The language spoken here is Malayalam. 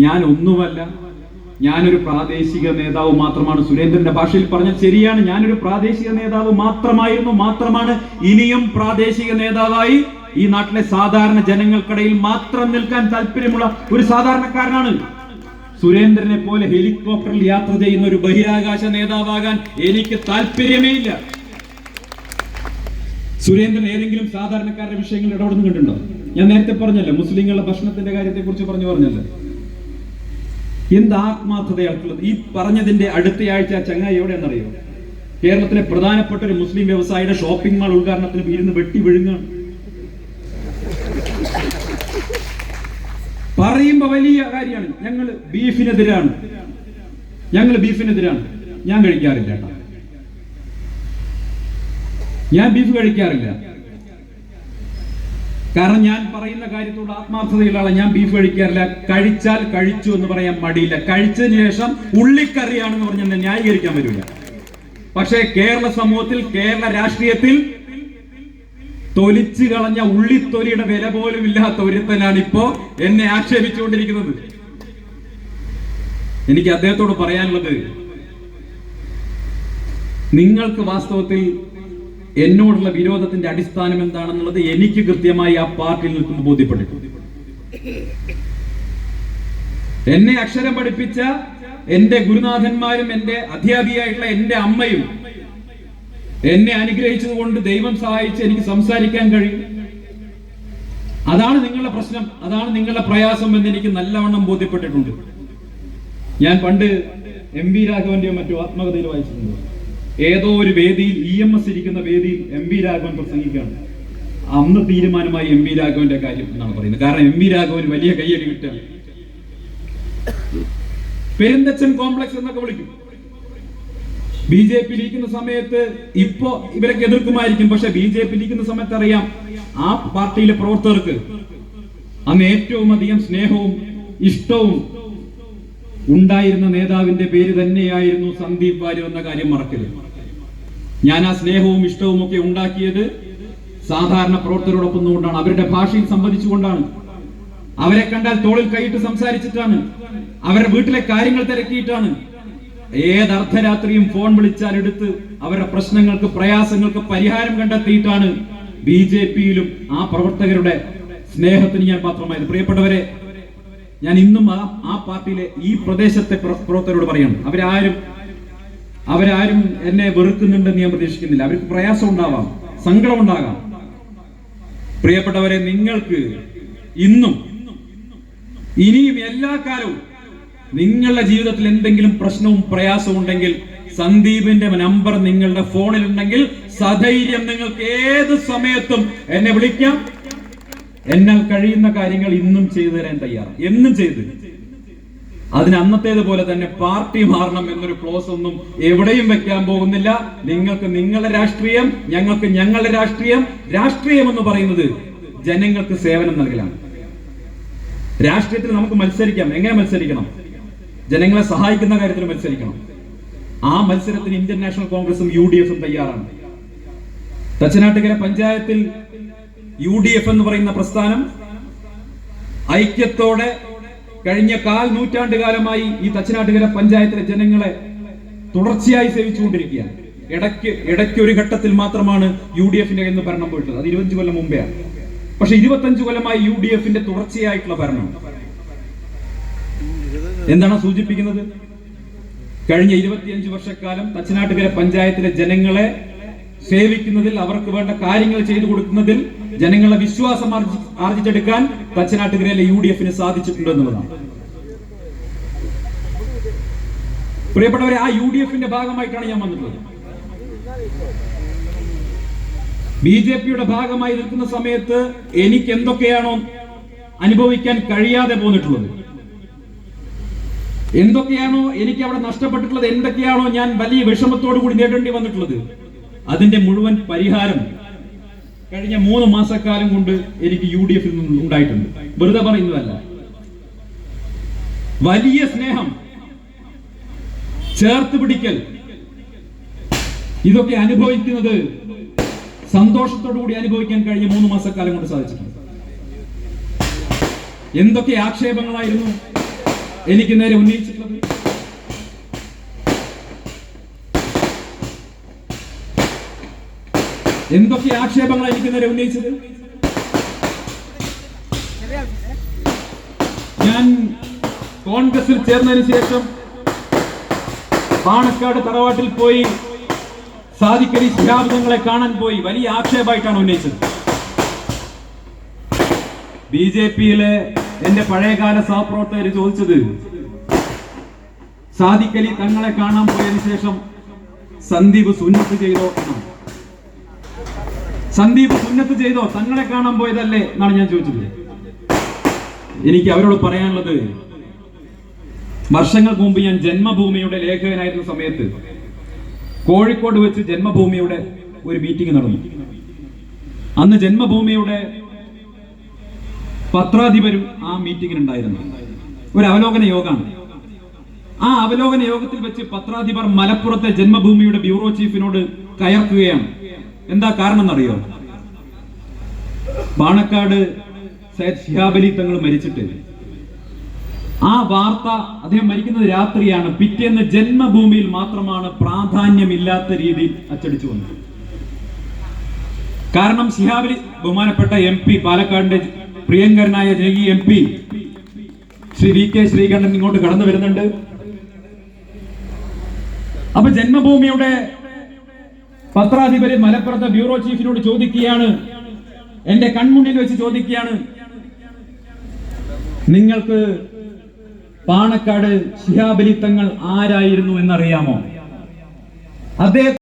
ഞാൻ ഒന്നുമല്ല, ഞാനൊരു പ്രാദേശിക നേതാവ് മാത്രമാണ്. സുരേന്ദ്രന്റെ ഭാഷയിൽ പറഞ്ഞാൽ ശരിയാണ്. ഞാനൊരു പ്രാദേശിക നേതാവ് മാത്രമാണ്. ഇനിയും പ്രാദേശിക നേതാവായി ഈ നാട്ടിലെ സാധാരണ ജനങ്ങൾക്കിടയിൽ മാത്രം നിൽക്കാൻ താല്പര്യമുള്ള ഒരു സാധാരണക്കാരനാണ്. സുരേന്ദ്രനെ പോലെ ഹെലികോപ്റ്ററിൽ യാത്ര ചെയ്യുന്ന ഒരു ബഹിരാകാശ നേതാവാകാൻ എനിക്ക് താല്പര്യമേ ഇല്ല. സുരേന്ദ്രൻ ഏതെങ്കിലും സാധാരണക്കാരുടെ വിഷയങ്ങൾ ഇടപെടുന്നു കണ്ടുണ്ടോ? ഞാൻ നേരത്തെ പറഞ്ഞല്ലോ, മുസ്ലിങ്ങളുടെ ഭക്ഷണത്തിന്റെ കാര്യത്തെ കുറിച്ച് പറഞ്ഞല്ലോ. എന്ത് ആത്മാർത്ഥതയായിട്ടുള്ളത് ഈ പറഞ്ഞതിന്റെ അടുത്തയാഴ്ച ചങ്ങായി എവിടെയെന്നറിയോ? കേരളത്തിലെ പ്രധാനപ്പെട്ട ഒരു മുസ്ലിം വ്യവസായിയുടെ ഷോപ്പിംഗ് മാൾ ഉദ്ഘാടനത്തിന് ഇരുന്ന് വെട്ടി വിഴുങ്ങാണ്. പറയുമ്പോ വലിയ കാര്യമാണ്. ഞങ്ങൾ ബീഫിനെതിരാണ്. ഞാൻ കഴിക്കാറില്ല കേട്ടോ. ഞാൻ ബീഫ് കഴിക്കാറില്ല. കാരണം ഞാൻ പറയുന്ന കാര്യത്തോട് ആത്മാർത്ഥതയുള്ള ഞാൻ ബീഫ് കഴിക്കാറില്ല. കഴിച്ചാൽ കഴിച്ചു എന്ന് പറയാൻ മടിയില്ല. കഴിച്ചതിന് ശേഷം ഉള്ളിക്കറിയാണെന്ന് പറഞ്ഞാൽ ന്യായീകരിക്കാൻ പറ്റില്ല. പക്ഷേ കേരള സമൂഹത്തിൽ, കേരള രാഷ്ട്രീയത്തിൽ തൊലിച്ചു കളഞ്ഞ ഉള്ളിത്തൊലിയുടെ വില പോലും ഇല്ലാത്ത ഒരുത്തനാണ് ഇപ്പോ എന്നെ ആക്ഷേപിച്ചുകൊണ്ടിരിക്കുന്നത്. എനിക്ക് അദ്ദേഹത്തോട് പറയാനുള്ളത്, നിങ്ങൾക്ക് വാസ്തവത്തിൽ എന്നോടുള്ള വിരോധത്തിന്റെ അടിസ്ഥാനം എന്താണെന്നുള്ളത് എനിക്ക് കൃത്യമായി ആ പാർട്ടിയിൽ നിൽക്കുമ്പോൾ ബോധ്യപ്പെട്ടിട്ടുണ്ട്. എന്നെ അക്ഷരം പഠിപ്പിച്ച എന്റെ ഗുരുനാഥന്മാരും എന്റെ അധ്യാപികയായിട്ടുള്ള എന്റെ അമ്മയും എന്നെ അനുഗ്രഹിച്ചതുകൊണ്ട് ദൈവം സഹായിച്ച് എനിക്ക് സംസാരിക്കാൻ കഴിയും. അതാണ് നിങ്ങളുടെ പ്രശ്നം, അതാണ് നിങ്ങളുടെ പ്രയാസം എന്ന് എനിക്ക് നല്ലവണ്ണം ബോധ്യപ്പെട്ടിട്ടുണ്ട്. ഞാൻ പണ്ട് എം വി രാഘവന്റെ മറ്റു ആത്മകഥയിൽ വായിച്ചിട്ടുണ്ട്. ഏതോ ഒരു വേദിയിൽ EMS ഇരിക്കുന്ന വേദിയിൽ എം വി രാഘവൻ പ്രസംഗിക്കുകയാണ്. അന്ന് തീരുമാനമായി എം വി രാഘവന്റെ കാര്യം എന്നാണ് പറയുന്നത്. കാരണം എം വി രാഘവൻ വലിയ കയ്യടി കിട്ടുക. പെരുന്തച്ചൻ കോംപ്ലക്സ് എന്നൊക്കെ വിളിക്കും. BJP ഇരിക്കുന്ന സമയത്ത് ഇപ്പോ ഇവരൊക്കെ എതിർക്കുമായിരിക്കും. പക്ഷെ BJP ഇരിക്കുന്ന സമയത്ത് അറിയാം, ആ പാർട്ടിയിലെ പ്രവർത്തകർക്ക് അന്ന് ഏറ്റവും അധികം സ്നേഹവും ഇഷ്ടവും ഉണ്ടായിരുന്ന നേതാവിന്റെ പേര് തന്നെയായിരുന്നു സന്ദീപ് വാര്യർ എന്ന കാര്യം മറക്കരുത്. ഞാൻ ആ സ്നേഹവും ഇഷ്ടവും ഒക്കെ ഉണ്ടാക്കിയത് സാധാരണ പ്രവർത്തകരോടൊപ്പം കൊണ്ടാണ്, അവരുടെ ഭാഷയിൽ സംവദിച്ചുകൊണ്ടാണ്, അവരെ കണ്ടാൽ തോളിൽ കൈയിട്ട് സംസാരിച്ചിട്ടാണ്, അവരുടെ വീട്ടിലെ കാര്യങ്ങൾ തിരക്കിയിട്ടാണ്. ഏത് അർദ്ധരാത്രിയും ഫോൺ വിളിച്ചാൽ എടുത്ത് അവരുടെ പ്രശ്നങ്ങൾക്ക്, പ്രയാസങ്ങൾക്ക് പരിഹാരം കണ്ടെത്തിയിട്ടാണ് BJPയിലും ആ പ്രവർത്തകരുടെ സ്നേഹത്തിന് ഞാൻ പാത്രമായത്. പ്രിയപ്പെട്ടവരെ, ഞാൻ ഇന്നും ആ പാർട്ടിയിലെ ഈ പ്രദേശത്തെ പ്രവർത്തകരോട് പറയണം, അവരാരും എന്നെ വെറുക്കുന്നുണ്ടെന്ന് ഞാൻ പ്രതീക്ഷിക്കുന്നില്ല. അവർക്ക് പ്രയാസം ഉണ്ടാവാം, സങ്കടം ഉണ്ടാകാം. പ്രിയപ്പെട്ടവരെ, നിങ്ങൾക്ക് ഇന്നും ഇനിയും എല്ലാ കാലവും നിങ്ങളുടെ ജീവിതത്തിൽ എന്തെങ്കിലും പ്രശ്നവും പ്രയാസവും ഉണ്ടെങ്കിൽ സന്ദീപിന്റെ നമ്പർ നിങ്ങളുടെ ഫോണിൽ ഉണ്ടെങ്കിൽ സധൈര്യം നിങ്ങൾക്ക് ഏത് സമയത്തും എന്നെ വിളിക്കാം. എന്നാൽ കഴിയുന്ന കാര്യങ്ങൾ ഇന്നും ചെയ്തു തരാൻ തയ്യാറാണ്. എന്നും ചെയ്ത് അതിന് അന്നത്തേതുപോലെ തന്നെ പാർട്ടി മാറണം എന്നൊരു ക്ലോസ് ഒന്നും എവിടെയും വെക്കാൻ പോകുന്നില്ല. നിങ്ങൾക്ക് നിങ്ങളുടെ രാഷ്ട്രീയം, ഞങ്ങൾക്ക് ഞങ്ങളുടെ രാഷ്ട്രീയം. രാഷ്ട്രീയം എന്ന് പറയുന്നത് ജനങ്ങൾക്ക് സേവനം നൽകലാണ്. രാഷ്ട്രീയത്തിൽ നമുക്ക് മത്സരിക്കാം. എങ്ങനെ മത്സരിക്കണം? ജനങ്ങളെ സഹായിക്കുന്ന കാര്യത്തിൽ മത്സരിക്കണം. ആ മത്സരത്തിന് ഇന്ത്യൻ നാഷണൽ കോൺഗ്രസും UDFും തയ്യാറാണ്. തച്ചനാട്ടുകര പഞ്ചായത്തിൽ UDF എന്ന് പറയുന്ന പ്രസ്ഥാനം ഐക്യത്തോടെ കഴിഞ്ഞ 1/4 നൂറ്റാണ്ട് കാലമായി ഈ തച്ചനാട്ടുകര പഞ്ചായത്തിലെ ജനങ്ങളെ തുടർച്ചയായി സേവിച്ചുകൊണ്ടിരിക്കുകയാണ്. ഇടയ്ക്ക് ഒരു ഘട്ടത്തിൽ മാത്രമാണ് UDFന്റെ എന്ന് ഭരണം പോയിട്ടുള്ളത്. അത് 25 കൊല്ലം മുമ്പെയാണ്. പക്ഷെ 25 കൊല്ലമായി UDFന്റെ തുടർച്ചയായിട്ടുള്ള ഭരണം എന്താണ് സൂചിപ്പിക്കുന്നത്? കഴിഞ്ഞ 25 വർഷക്കാലം തച്ചനാട്ടുകര പഞ്ചായത്തിലെ ജനങ്ങളെ സേവിക്കുന്നതിൽ, അവർക്ക് വേണ്ട കാര്യങ്ങൾ ചെയ്തു കൊടുക്കുന്നതിൽ ജനങ്ങളുടെ വിശ്വാസം ആർജിച്ചെടുക്കാൻ തച്ചനാട്ടുകരയിലെ UDFന് സാധിച്ചിട്ടുണ്ട് എന്നുള്ളതാണ്. പ്രിയപ്പെട്ടവരെ, ആ UDFന്റെ ഭാഗമായിട്ടാണ് ഞാൻ വന്നിട്ടുള്ളത്. BJPയുടെ ഭാഗമായി നിൽക്കുന്ന സമയത്ത് എനിക്ക് എന്തൊക്കെയാണോ അനുഭവിക്കാൻ കഴിയാതെ പോന്നിട്ടുള്ളത്, എന്തൊക്കെയാണോ എനിക്ക് അവിടെ നഷ്ടപ്പെട്ടിട്ടുള്ളത്, എന്തൊക്കെയാണോ ഞാൻ വലിയ വിഷമത്തോടു കൂടി നേടേണ്ടി വന്നിട്ടുള്ളത്, അതിന്റെ മുഴുവൻ പരിഹാരം കഴിഞ്ഞ 3 മാസക്കാലം കൊണ്ട് എനിക്ക് UDFിൽ നിന്നും ഉണ്ടായിട്ടുണ്ട്. വെറുതെ പറയുന്നതല്ല. വലിയ സ്നേഹം, ചേർത്ത് പിടിക്കൽ, ഇതൊക്കെ അനുഭവിക്കുന്നത് സന്തോഷത്തോടു കൂടി അനുഭവിക്കാൻ കഴിഞ്ഞ 3 മാസക്കാലം കൊണ്ട് സാധിച്ചിട്ടുണ്ട്. എന്തൊക്കെ ആക്ഷേപങ്ങളായിരുന്നു, എനിക്ക് നേരെ ഉന്നയിച്ചിട്ടുള്ളത്? എന്തൊക്കെ ആക്ഷേപങ്ങൾ എനിക്ക് നേരെ ഉന്നയിച്ചത്? ഞാൻ കോൺഗ്രസിൽ ചേർന്നതിന് ശേഷം പാണക്കാട് തറവാട്ടിൽ പോയി സാദിഖ് അലി ശിഹാബ് തങ്ങളെ കാണാൻ പോയി. വലിയ ആക്ഷേപമായിട്ടാണ് ഉന്നയിച്ചത്. ബിജെപിയിലെ എന്റെ പഴയകാല സഹപ്രവർത്തകർ ചോദിച്ചത്, സാദിഖ് അലി തങ്ങളെ കാണാൻ പോയതിനു ശേഷം സന്ദീപ് സുന്നത്ത് ചെയ്തോ എന്നാണ്. സന്ദീപ് സുന്നത്ത് ചെയ്തോ, തങ്ങളെ കാണാൻ പോയതല്ലേ എന്നാണ് ഞാൻ ചോദിച്ചത്. എനിക്ക് അവരോട് പറയാനുള്ളത്, വർഷങ്ങൾക്ക് മുമ്പ് ഞാൻ ജന്മഭൂമിയുടെ ലേഖകനായിരുന്ന സമയത്ത് കോഴിക്കോട് വെച്ച് ജന്മഭൂമിയുടെ ഒരു മീറ്റിംഗ് നടന്നു. അന്ന് ജന്മഭൂമിയുടെ പത്രാധിപരും ആ മീറ്റിംഗിനുണ്ടായിരുന്നു. ഒരു അവലോകന യോഗമാണ്. ആ അവലോകന യോഗത്തിൽ വെച്ച് പത്രാധിപർ മലപ്പുറത്തെ ജന്മഭൂമിയുടെ ബ്യൂറോ ചീഫിനോട് കയർക്കുകയാണ്. എന്താ കാരണം എന്നറിയോ? പാണക്കാട് സയ്യിദ് ശിഹാബ് അലി തങ്ങൾ മരിച്ചിട്ട് ആ വാർത്ത, അദ്ദേഹം മരിക്കുന്നത് രാത്രിയാണ്, പിറ്റേന്ന് ജന്മഭൂമിയിൽ മാത്രമാണ് പ്രാധാന്യമില്ലാത്ത രീതിയിൽ അച്ചടിച്ചു വന്നത്. കാരണം ശിഹാബ് അലി, ബഹുമാനപ്പെട്ട MP, പാലക്കാടിന്റെ പ്രിയങ്കരനായ ജനകീയ MP ശ്രീ VK ശ്രീകണ്ഠൻ ഇങ്ങോട്ട് കടന്നു വരുന്നുണ്ട്. അപ്പൊ ജന്മഭൂമിയുടെ പത്രാധിപര് മലപ്പുറത്തെ ബ്യൂറോ ചീഫിനോട് ചോദിക്കുകയാണ്, എന്റെ കൺമുന്നിൽ വെച്ച് ചോദിക്കുകയാണ്, നിങ്ങൾക്ക് പാണക്കാട് ശിഹാബ് അലി തങ്ങൾ ആരായിരുന്നു എന്നറിയാമോ? അദ്ദേഹം